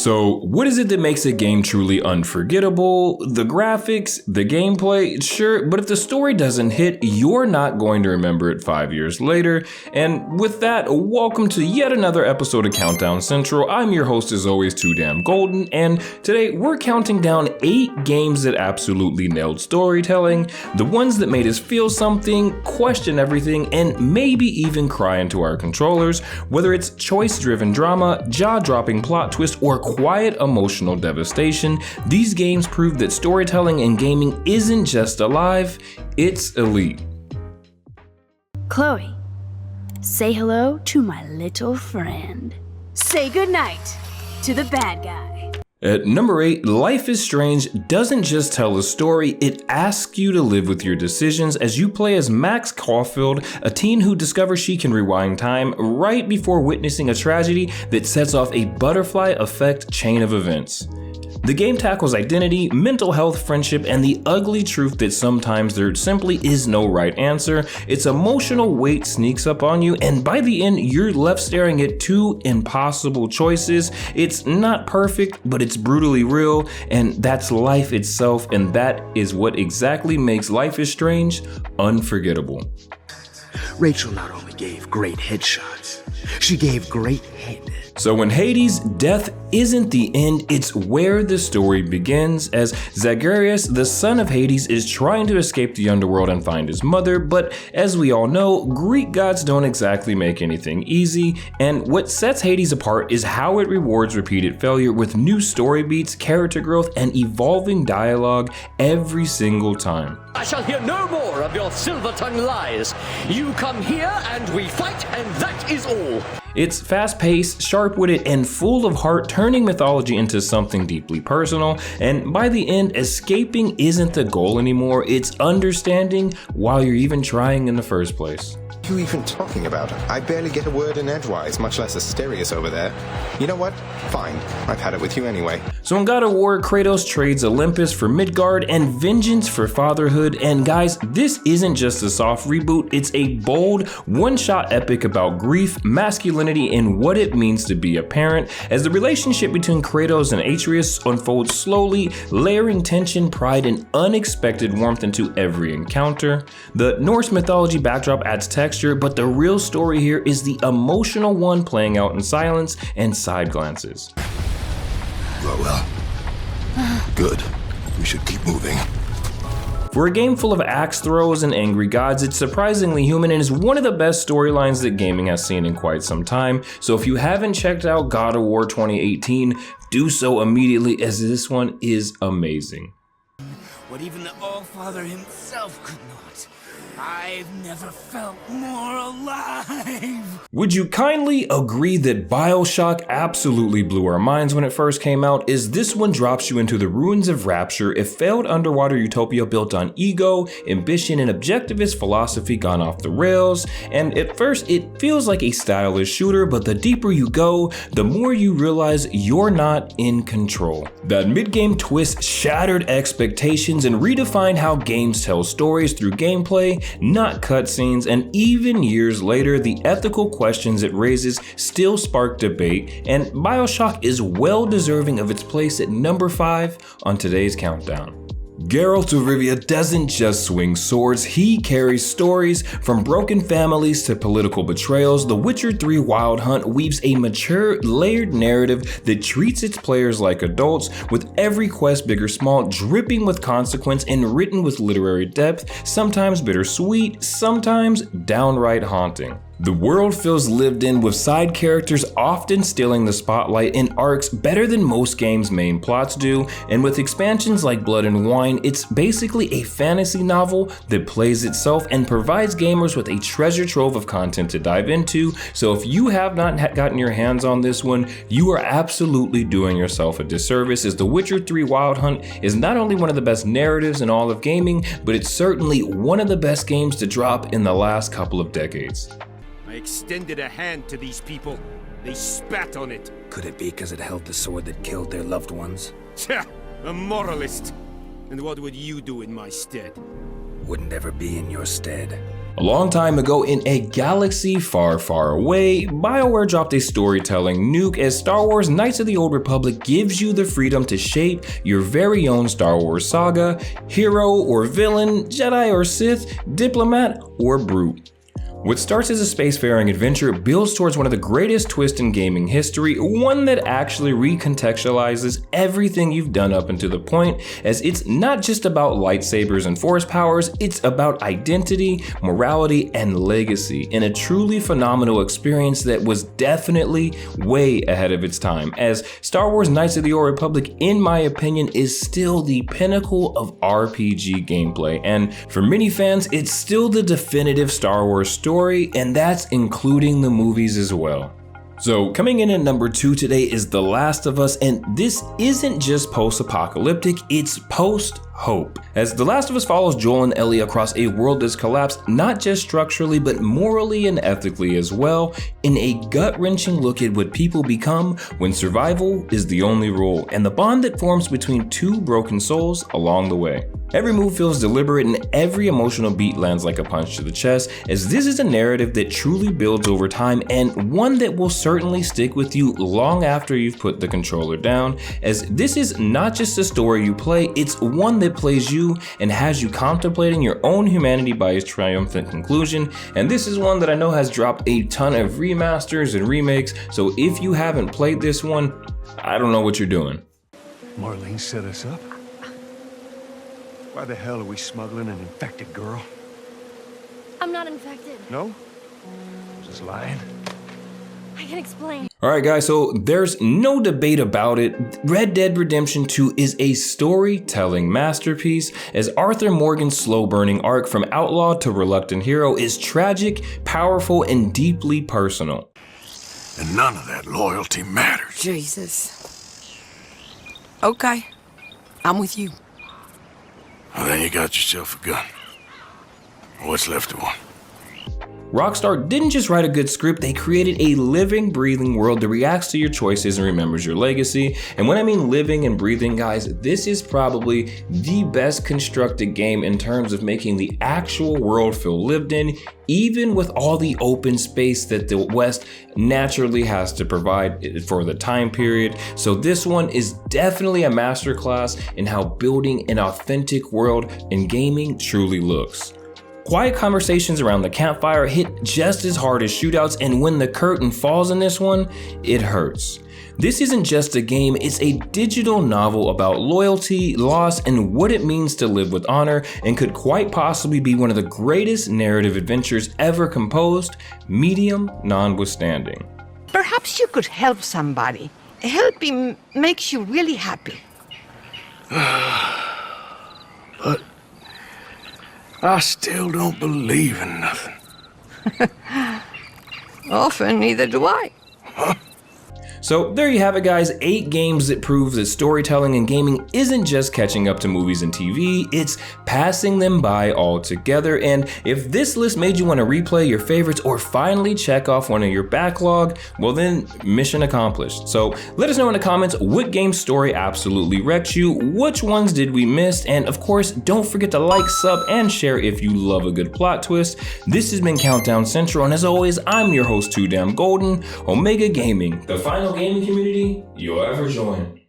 So what is it that makes a game truly unforgettable? The graphics, the gameplay, sure, but if the story doesn't hit, you're not going to remember it 5 years later. And with that, welcome to yet another episode of Countdown Central. I'm your host as always, Too Damn Golden, and today we're counting down 8 games that absolutely nailed storytelling, the ones that made us feel something, question everything, and maybe even cry into our controllers. Whether it's choice-driven drama, jaw-dropping plot twist, or quiet emotional devastation, these games prove that storytelling in gaming isn't just alive, it's elite. Chloe, say hello to my little friend. Say goodnight to the bad guy. At number 8, Life is Strange doesn't just tell a story, it asks you to live with your decisions as you play as Max Caulfield, a teen who discovers she can rewind time right before witnessing a tragedy that sets off a butterfly effect chain of events. The game tackles identity, mental health, friendship, and the ugly truth that sometimes there simply is no right answer. Its emotional weight sneaks up on you, and by the end, you're left staring at 2 impossible choices. It's not perfect, but it's brutally real, and that's life itself, and that is what exactly makes Life is Strange unforgettable. Rachel not only gave great headshots, she gave great head. So in Hades, death isn't the end, it's where the story begins, as Zagreus, the son of Hades, is trying to escape the underworld and find his mother, but as we all know, Greek gods don't exactly make anything easy, and what sets Hades apart is how it rewards repeated failure with new story beats, character growth, and evolving dialogue every single time. I shall hear no more of your silver-tongued lies. You come here and we fight, and that is all. It's fast-paced, sharp-witted, and full of heart, turning mythology into something deeply personal, and by the end, escaping isn't the goal anymore, it's understanding while you're even trying in the first place. What are you even talking about? I barely get a word in edgewise, much less Asterius over there. You know what? Fine. I've had it with you anyway. So in God of War, Kratos trades Olympus for Midgard and vengeance for fatherhood, and guys, this isn't just a soft reboot, it's a bold, one-shot epic about grief, masculinity, and what it means to be a parent, as the relationship between Kratos and Atreus unfolds slowly, layering tension, pride, and unexpected warmth into every encounter. The Norse mythology backdrop adds texture, but the real story here is the emotional one playing out in silence and side glances. Well. Good. We should keep moving. For a game full of axe throws and angry gods, it's surprisingly human and is one of the best storylines that gaming has seen in quite some time. So if you haven't checked out God of War 2018, do so immediately, as this one is amazing. What even the All-Father himself could not. I've never felt more alive! Would you kindly agree that BioShock absolutely blew our minds when it first came out, as this one drops you into the ruins of Rapture, a failed underwater utopia built on ego, ambition, and objectivist philosophy gone off the rails, and at first it feels like a stylish shooter, but the deeper you go, the more you realize you're not in control. That mid-game twist shattered expectations and redefined how games tell stories through gameplay, not cutscenes, and even years later, the ethical questions it raises still spark debate, and BioShock is well deserving of its place at number 5 on today's countdown. Geralt of Rivia doesn't just swing swords, he carries stories. From broken families to political betrayals, The Witcher 3 Wild Hunt weaves a mature, layered narrative that treats its players like adults, with every quest, big or small, dripping with consequence and written with literary depth, sometimes bittersweet, sometimes downright haunting. The world feels lived in, with side characters often stealing the spotlight in arcs better than most games' main plots do, and with expansions like Blood and Wine, it's basically a fantasy novel that plays itself and provides gamers with a treasure trove of content to dive into. So if you have not gotten your hands on this one, you are absolutely doing yourself a disservice, as The Witcher 3 Wild Hunt is not only one of the best narratives in all of gaming, but it's certainly one of the best games to drop in the last couple of decades. I extended a hand to these people. They spat on it. Could it be because it held the sword that killed their loved ones? Tja, a moralist. And what would you do in my stead? Wouldn't ever be in your stead. A long time ago in a galaxy far, far away, BioWare dropped a storytelling nuke as Star Wars Knights of the Old Republic gives you the freedom to shape your very own Star Wars saga, hero or villain, Jedi or Sith, diplomat or brute. What starts as a spacefaring adventure builds towards one of the greatest twists in gaming history, one that actually recontextualizes everything you've done up until the point, as it's not just about lightsabers and force powers, it's about identity, morality, and legacy, in a truly phenomenal experience that was definitely way ahead of its time, as Star Wars Knights of the Old Republic, in my opinion, is still the pinnacle of RPG gameplay, and for many fans, it's still the definitive Star Wars story, and that's including the movies as well. So coming in at number 2 today is The Last of Us, and this isn't just post-apocalyptic, it's post-hope. As The Last of Us follows Joel and Ellie across a world that's collapsed not just structurally but morally and ethically as well, in a gut-wrenching look at what people become when survival is the only rule, and the bond that forms between two broken souls along the way. Every move feels deliberate and every emotional beat lands like a punch to the chest, as this is a narrative that truly builds over time and one that will certainly stick with you long after you've put the controller down, as this is not just a story you play, it's one that plays you and has you contemplating your own humanity by its triumphant conclusion, and this is one that I know has dropped a ton of remasters and remakes, so if you haven't played this one, I don't know what you're doing. Marlene set us up? Why the hell are we smuggling an infected girl? I'm not infected. No? Just lying? I can explain. Alright guys, so there's no debate about it. Red Dead Redemption 2 is a storytelling masterpiece, as Arthur Morgan's slow-burning arc from outlaw to reluctant hero is tragic, powerful, and deeply personal. And none of that loyalty matters. Jesus. Okay, I'm with you. Well, then you got yourself a gun. What's left of one? Rockstar didn't just write a good script, they created a living, breathing world that reacts to your choices and remembers your legacy. And when I mean living and breathing, guys, this is probably the best constructed game in terms of making the actual world feel lived in, even with all the open space that the West naturally has to provide for the time period. So this one is definitely a masterclass in how building an authentic world in gaming truly looks. Quiet conversations around the campfire hit just as hard as shootouts, and when the curtain falls in this one, it hurts. This isn't just a game, it's a digital novel about loyalty, loss, and what it means to live with honor, and could quite possibly be one of the greatest narrative adventures ever composed, medium notwithstanding. Perhaps you could help somebody. Helping makes you really happy. But I still don't believe in nothing. Often, neither do I. So there you have it guys, 8 games that prove that storytelling and gaming isn't just catching up to movies and TV, it's passing them by altogether. And if this list made you want to replay your favorites or finally check off one of your backlog, well then, mission accomplished. So let us know in the comments what game story absolutely wrecked you, which ones did we miss, and of course, don't forget to like, sub, and share if you love a good plot twist. This has been Countdown Central, and as always, I'm your host, Too Damn Golden, Omega Gaming, the final gaming community you'll ever join.